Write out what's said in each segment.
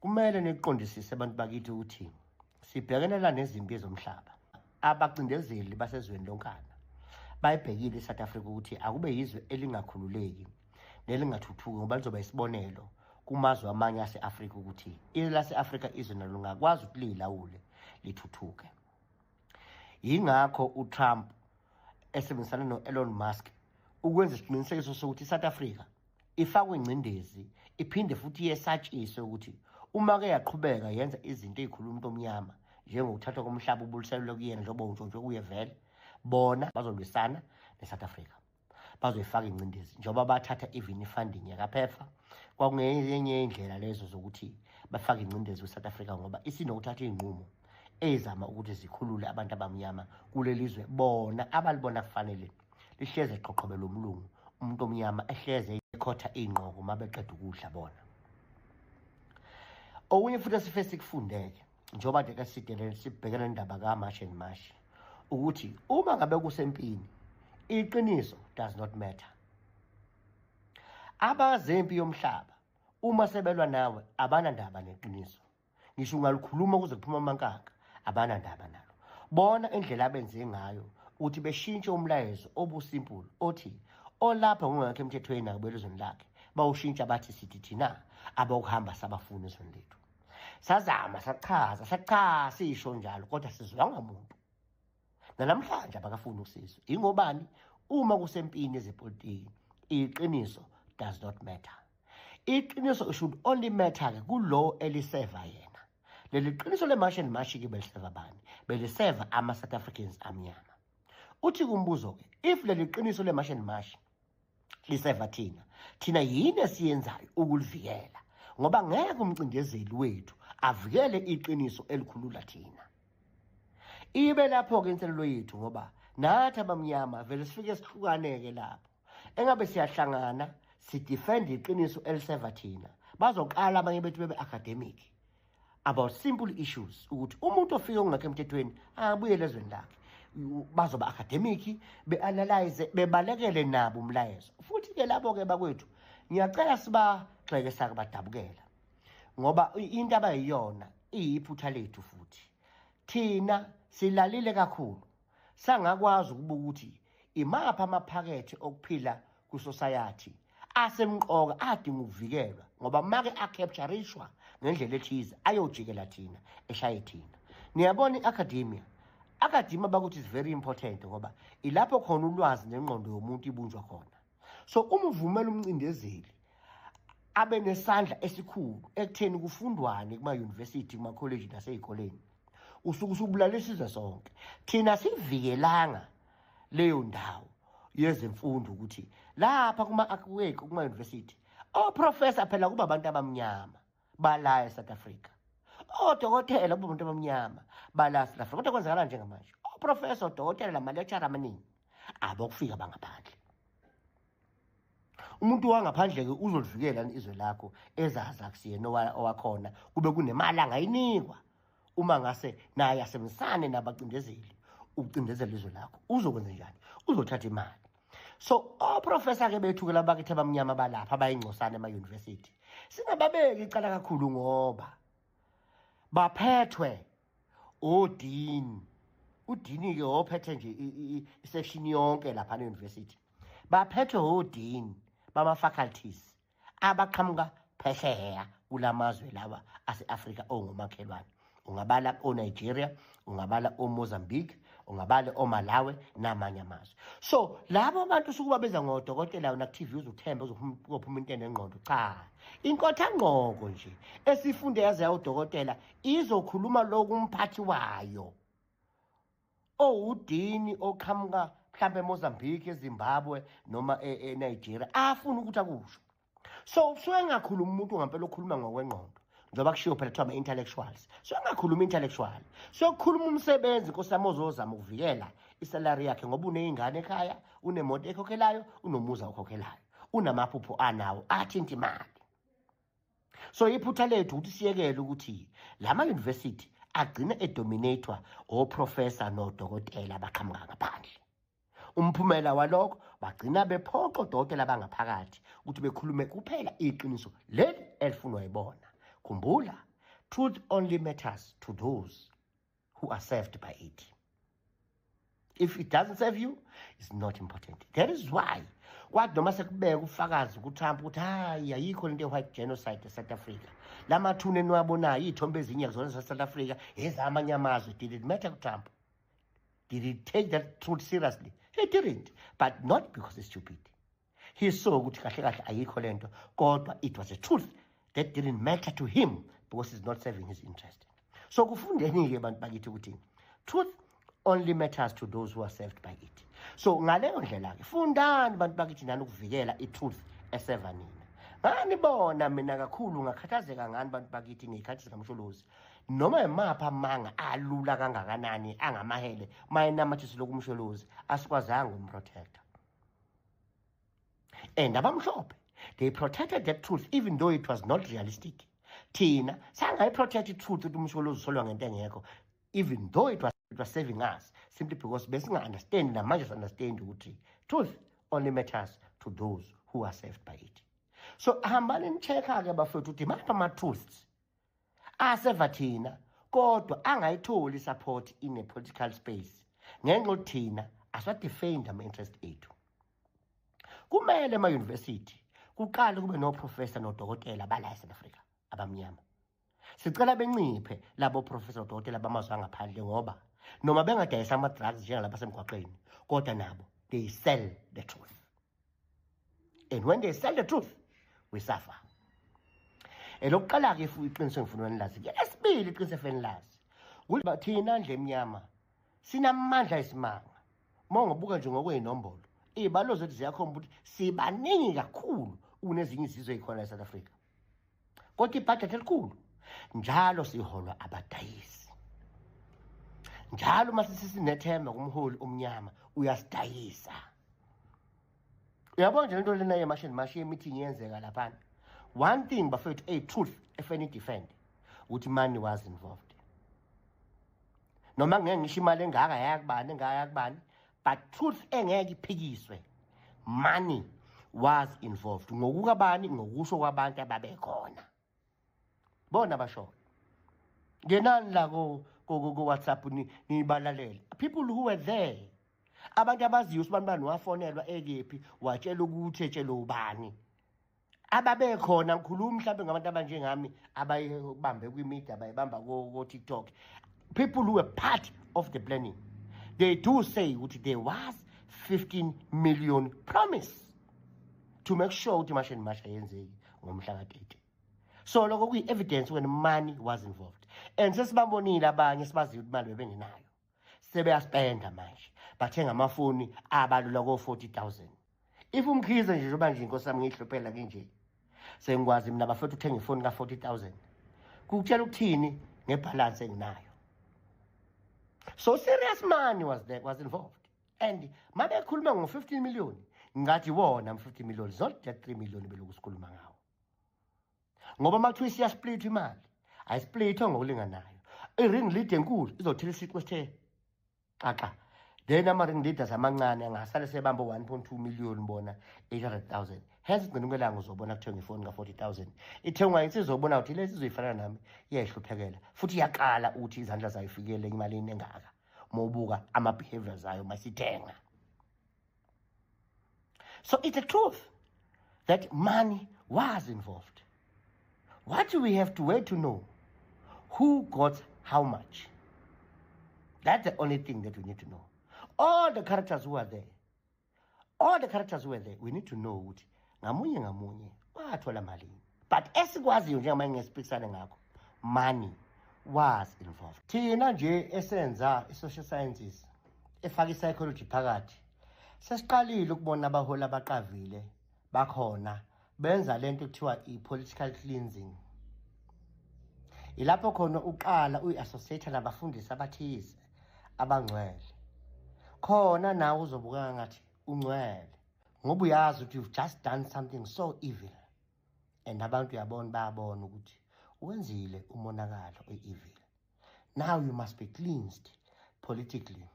Kumele niqondisise abantu bakithi ukuthi sibhekelela nezimpi zomhlaba. Abacindezeli basezweni lonkana bayibhekile iSouth Africa ukuthi akube yizwe elingakhululeki nelingathuthuki ngoba lizoba isibonelo kumazwe amanye ase-Afrika ukuthi ilase-Afrika izwe nalo lingakwazi ukuthi liyilawule lithuthuke. Yingakho uTrump esebenzisana no-Elon Musk ukwenza isiqinisekiso sokuthi iSouth Africa ifakwe ingcindezi iphinde futhi yesatshiswe ukuthi uma ke yaqhubeka yenza izinto ezikhuluma umuntu omnyama njengokuthathwa komhlaba ubuliselwe kuyena njengoba untshontshe kuye vele bona bazolwisana neSouth Africa bazoyifaka ingcindezi njengoba bathatha even ifunding yakaphefa kwakungenye indlela lezo zokuthi bafake ingcindezi kwiSouth Africa ngoba isinokuthatha izinqumo ezama ukuthi zikhulule abantu abamnyama kuleli zwe bona abalibona kufanele lihleze eqoqobela umlungu umuntu omnyama ehleze ekhotha inqoko mabeqeda ukudla bona. Okunye futhi esifese sikufundeke njengoba ke sibhekana nendaba kaMarch and March ukuthi uma ngabe kusempini iqiniso does not matter. Abazempi yomhlaba uma sebelwa nawe abana ndaba neqiniso. Ngisho ungalikhuluma kuze kuphuma amankaka abana ndaba nalo. Bona indlela abenze ngayo ukuthi beshintshe umlayezo obusimple othi olapha ngongakho emthethweni nakubelizweni lakhe bawushintsha bathi sithi thina abakuhamba sabafuna ezweni lethu. Sazama sachaza sisho njalo kodwa sizwanga umuntu. Namhlanje abakafuni usizo. Ingobani uma kusempini ezepolitiki iqiniso does not matter. Iqiniso should only matter ke kulo eliseva yena. Leli qiniso leMarch and March ke beliseva bani? Beliseva ama-South Africans amnyama. Uthi kumbuzo ke if leli qiniso leMarch and March liseva thina yini esiyenzayo ukulivikela ngoba ngeke umcindezeli wethu avikele iqiniso elikhulula thina. Ibe lapho ke inselelo yethu ngoba nathi abamnyama vele sifike sihlukaneke lapho engabe siyahlangana sidefend iqiniso eliseva thina bazoqala abanye bethu bebe academic about simple issues ukuthi umuntu ofike ongakho emthethweni abuye lezweni lakhe bazoba academic beanalyze bebalekele nabo umlayezo futhi ke labo ke bakwethu ngiyacela sibagxeke sakubadabukela ngoba into abayiyona iyiphutha lethu futhi thina silalile kakhulu sangakwazi ukubuka ukuthi imapha amaphakethe okuphila kusociety asemqoka adinga ukuvikelwa ngoba make acapturishwa ngendlela ethize ayojikela thina eshaye thina. Niyabona iacademia bakuthi is very important ngoba ilapho khona ulwazi nengqondo yomuntu ibunjwa khona. So uma uvumela umcindezeli abe nesandla esikhulu ekutheni kufundwane kuma-university kuma-college nasezikoleni usuke usubulala isizwe sonke. Thina sivikelanga leyo ndawo yezemfundo ukuthi lapha kuma-university oprofessor phela kuba abantu abamnyama bala eSouth Africa, odokotela kuba abantu abamnyama bala eSouth Africa. Kodwa kwenzakala njengamanje oprofessor odokotela lama-lecturer amaningi abokufika bangaphandle. Umuntu wangaphandle ke uzolivikela izwe lakho ezazi akusiyena owakhona kube kunemali angayinikwa uma ngase naye asebenzisane nabacindezeli ukucindezela izwe lakho uzokwenza njani? Uzothatha imali. So oprofessor ke bethu ke labakithi abamnyama balapha abayingcosana ema-university singababeki icala kakhulu ngoba baphethwe odini. Udini ke ophethe nje isection yonke lapha e-university baphethwe odini bama-faculties abaqhamuka phesheya kulamazwe lawa ase-Afrika ongomakhelwane. Ungabala o-Nigeria, ungabala o-Mozambique, ungabala o-Malawi namanye amazwe. So labo bantu sukuba beza ngodokotela unakuTV uzuthemba uzophuma into enengqondo. Cha, inkotha-ngqoko nje esifunde yaze udokotela izokhuluma lokhu umphathi wayo owudini oqhamuka mhlambe eMozambique, eZimbabwe noma eNigeria afuna ukuthi akusho. So usuke ngakhuluma umuntu ngampela okhuluma ngokwengqondo njengoba kushiwo phela kuthiwa ama-intellectuals. So engakhuluma intellectual so kukhuluma umsebenzi nkosiyami ozozama ukuvikela isalary yakhe ngoba uneyingane ekhaya, unemoto ekhokhelayo, unomuzi awukhokhelayo, unamaphupho anawo athinta imali. So iphutha lethu ukuthi siyekele ukuthi lama-university agcine edominatwa oprofessor nodokotela abaqhamuka ngaphandle. Umphumela walokho bagcina bephoqa odokotela bangaphakathi ukuthi bekhulume kuphela iqiniso leli elifunwa yibona. Khumbula Truth only matters to those who are served by it. If it doesn't serve you, it's not important. That is why kwathi noma sekubeka ufakazi kuTrump ukuthi hayi ayikho lento white genocide eSouth Africa. Lamathuna eniwabonayo iy'thombe ezinye kuzona South Africa ezamanye amazwe. Did it matter kuTrump? Did he take that truth seriously? He didn't. But not because he's stupid. He saw ukuthi kahle kahle ayikho lento, kodwa it was a truth that didn't matter to him because it's not serving his interest. So kufundeni-ke bantu bakithi ukuthi truth only matters to those who are served by it. So ngaleyo ndlela-ke fundani bantu bakithi nani ukuvikela i-truth eseva nina. Nganibona mina kakhulu ngakhathazeka ngani bantu bakithi ngey'khathi zikaMsholozi. Noma yimaphi amanga alula kangakanani angamahele mayenamathiselwe kuMsholozi asikwazanga umprotector. And abamhlophe, they protected that truth even though it was not realistic. Thina sangayi-protect i-truth ukuthi uMsholozi usolwa ngento engekho, even though it was saving us, simply because besinga-understand namanje si-understand ukuthi truth only matters to those who are saved by it. So hambani nicheck-ke bafowethu ukuthi maphi ama-truths aseva thina kodwa angayitholi support in a political space ngenxa yokuthi thina asiwadefend ama-interest ethu. Kumele ema-university kuqale kube no-professor nodokotela bala eSouth Africa abamnyama. Sicela benciphe labo professor nodokotela bamazwe angaphandle ngoba noma bengadayisa ama-drugs njengalapha semgwaqeni kodwa nabo they sell the truth. And when they sell the truth, we suffer. Elokuqala-ke iqiniso engifuna nilazi-ke esibili iqiniso efeni lazi ukuthi thina ndle emnyama sinamandla esimanga. Uma ungabuka nje ngokwey'nombolo iy'balo zethu ziyakhomba ukuthi sibaningi kakhulu kunezinye izizwe ey'khona eSouth Africa. Kodwa ibhajethi elikhulu njalo siholwa abadayisi. Njalo uma sisinethemba kumholi omnyama uyasidayisa. Uyabona nje lento lena yemashe meeting yenzeka laphana. One thing bafethu a truth efeni defend ukuthi money was involved. Noma ngeke ngisho imali engaka yakubani but truth engeke iphikiswe. Money was involved. Ngokukabani ngokusho kwabantu ababekhona. Bona basho. Ngenani la ko WhatsApp nibalalele. People who were there. Abantu abaziyo usibani wafonelwa ekephi watshela ukuthi etshela ubani. Ababekhona ngikhuluma mhlawumbe ngabantu abanjengami abayibambe kwi-media abayibamba ko-TikTok. People who were part of the planning. They do say ukuthi there was 15 million promise to make sure ukuthi masha yenzeki ngomhla ka-30. So lokho kuyi-evidence when money was involved. And sesibabonile abanye sibaziyo ukuthi imali bebengenayo. Sebeyaspenda manje. Bathenga amafoni abalula ko-40,000. If umkhize nje njengoba nje inkosi yami ngiyihlophela kinje. Sengikwazi mina bafethu ukuthenga ifoni ka-40,000. Kukutshela ukuthini ngebalance enginayo. So serious money was involved. And mabe ekhuluma ngo-15 million. Ngathi wona 50 million. It's not that 3 million beloku sikhuluma ngawo. Ngoba makuthiwa siyasplitha imali. Ayisplithwa ngokulinganayo. I-ring lead enkulu izothela isiqu esithe xaxa. Then ama-ring leaders amancane angasale sebamba 1.2 million bona 800,000. Hence igcina ukwelanga uzobona kuthiwa ngefoni ka-40,000. Ithengwa insizobona ukuthi lezi izoyifana nami iyayihluphekela. Futhi iyaqala ukuthi izandla zayifikele imalini engaka. Mawubuka ama-behaviors ayo masithenga. So it's a truth that money was involved. What do we have to wait to know? Who got how much? That's the only thing that we need to know. All the characters who are there, we need to know ukuthi ngamunye wathola malini. But esikwaziyo njengoba ngesipikisane ngakho, money was involved. Thina nje esenza i-social sciences, efaka i-psychology phakathi, sesiqalile ukubona abaholi abaqavile bakhona benza lento ekuthiwa i-political cleansing. Ilapho khona uqala uyi-associate nabafundisi abathize abangcwele. Khona nawe uzobukeka ngathi ungcwele ngoba uyazi ukuthi you've just done something so evil. And abantu uyabona bayabona ukuthi wenzile umonakalo we-evil. Now you must be cleansed politically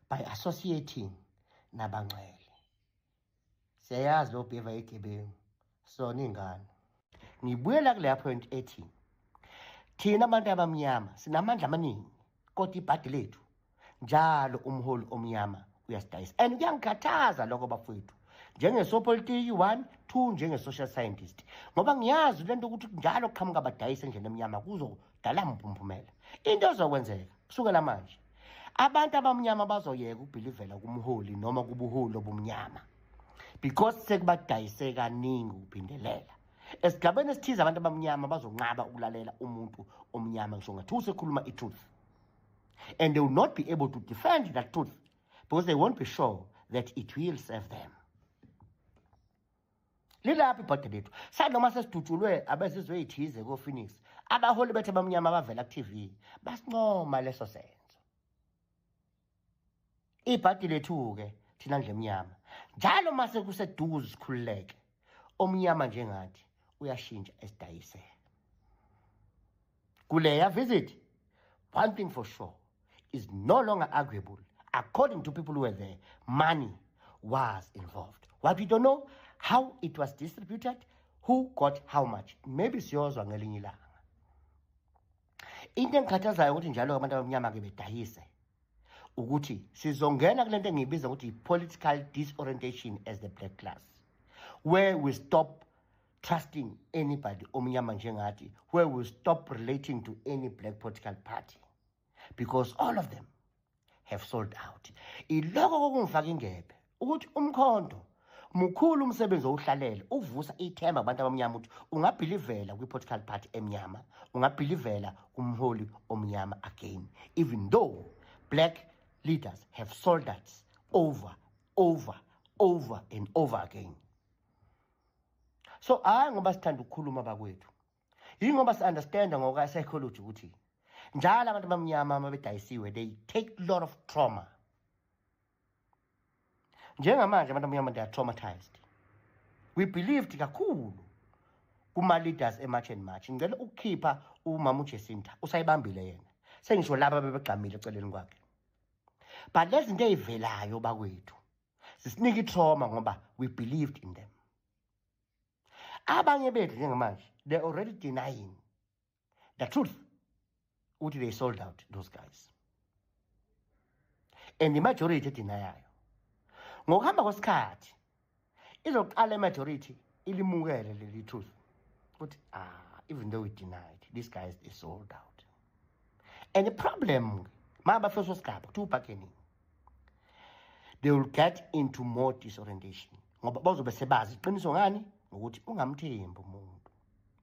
by associating nabangcwele. Siyayazi lo bheva igebengu sona ingane. Ngibuyela kuleya point ethi thina abantu abamnyama sinamandla amaningi kodwa ibhadi lethu njalo umholi omnyama uyasidayisa. And kuyangikhathaza lokho bafowethu, njengesopolitiki 1, 2, njenge-social scientist, ngoba ngiyazi lento ukuthi njalo kuqhamuka abadayisi endleleni emnyama kuzodala mphumela. Into ezokwenzeka kusukela manje, abantu abamnyama bazoyeka ukubhilivela kumholi noma kubuholi obumnyama, because sekubadayise kaningi ukuphindelela. Esigabeni esithize abantu abamnyama bazonqaba ukulalela umuntu omnyama ngisho ngathi usekhuluma i-truth, and they will not be able to defend that truth because they won't be sure that it will serve them. Lilaphi ibhadi lethu sanoma sesidutshulwe abezizwe ey'thize ko-Phoenix, abaholi bethu abamnyama abavela ku-TV basincoma leso senzo. Ibhadi lethu-ke thina ndle mnyama njalo mase kuseduze sikhululeke, omnyama njengathi uyashintsha esidayise. Kuleya visit, one thing for sure is no longer arguable. According to people who were there, money was involved. What we don't know, how it was distributed, who got how much. Maybe siyozwa ngelinye ilanga. Into engikhathazayo ukuthi njalo abantu abamnyama-ke bedayise ukuthi sizongena kule nto engiyibiza ukuthi political disorientation as the black class, where we stop trusting anybody omnyama njengathi, where we stop relating to any black political party, because all of them have sold out. Iloko kokungifaka ingebhe ukuthi umkhonto mukhulu umsebenzi owuhlalela uvusa ithemba abantu abamnyama ukuthi ungabhilivela kwi-political party emnyama, ungabhilivela kumholi omnyama again, even though black leaders have sold us over and over again. So hayi ngoba sithanda ukukhuluma bakwethu, yingoba si-understanda ngoka-psychology ukuthi njalo abantu abamnyama uma bedayisiwe they take a lot of trauma. Njengamanje abantu abamnyama they are traumatized. We believed kakhulu kuma-leaders e-March and March. Ngicela ukukhipha umama uJacinta, usayibambile yena, sengisho laba bebegqamile eceleni kwakhe. But lezi zinto ey'velayo bakwethu zisinika i-trauma ngoba we believed in them. Abanye bethu njengamanje they're already denying the truth ukuthi they sold out those guys, and the majority edinayayo ngokuhamba kwesikhathi izoqala majority ilimukele leli truth ukuthi even though we denied, these guys they sold out. And the problem maba first sigaba to bargaining, they will get into more disorientation ngoba bazobe sebazi iqiniso ngani ukuthi ungamthembi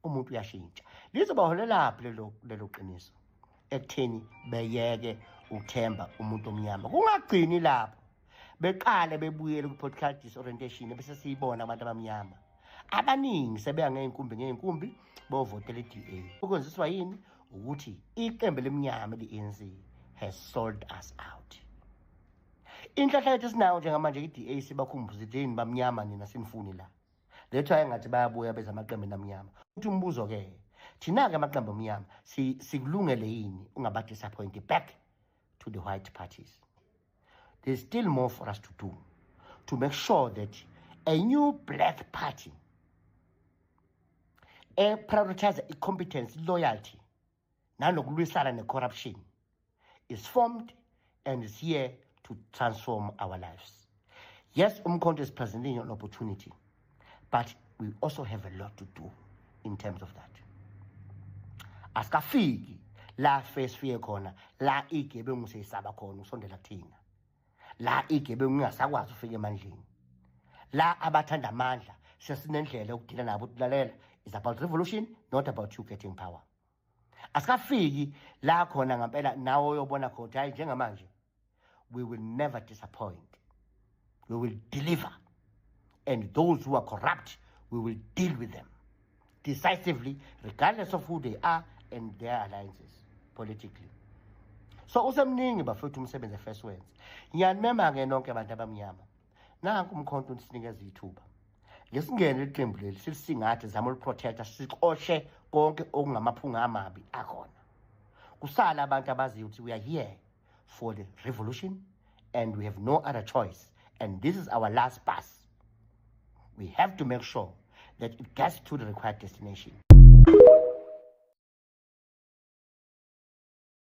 umuntu uyashintsha. Lizobaholela laphi lelo qiniso ekutheni beyeke uthemba umuntu omnyama. Kungagcini lapho beqale bebuyele ku-podcast disorientation bese siyibona abantu abamnyama abaningi sebeya ngey'nkumbi bovotela i-DA. Ukwenziswa yini ukuthi iqembu lemnyama le-ANC has sold us out. Inhlahla yethu esinayo njengamanje i-DA sibakhumbuza ukuthi yini bamnyama nina sinifuni la. Lethu ayengathi bayabuya beza amaqembu amnyama. Uthi umbuzo-ke thina-ke amaqembu amnyama sikulungele yini ungaba-disappointed back to the white parties? There's still more for us to do to make sure that a new black party prioritizes competence, loyalty, nanokulwisana ne-corruption is formed and is here to transform our lives. Yes, Umkhonto is presenting an opportunity, but we also have a lot to do in terms of that. Asikafiki la sifike khona la igebengu seyisaba khona usondela kuthina, la igebengu ingasakwazi ufika emandleni, la abathanda amandla sesinendlela yokudila nabo ukulalela. It's about revolution, not about you getting power. Asikafiki la khona ngampela nawo uyobona khona hayi njengamanje we will never disappoint, we will deliver, and those who are corrupt we will deal with them decisively regardless of who they are and their alliances politically. So usemningi bafethu umsebenzi efirst wenze. Ngiyanimema-ke nonke abantu abamnyama, nanku Umkhonto usinikeza ithuba ngesingene iqembu leli silisingathe zama uluprotecta sixoshe konke okungamaphunga amabi akhona. Kusala abantu abaziyo ukuthi we are here for the revolution and we have no other choice, and this is our last bus. We have to make sure that it gets to the required destination.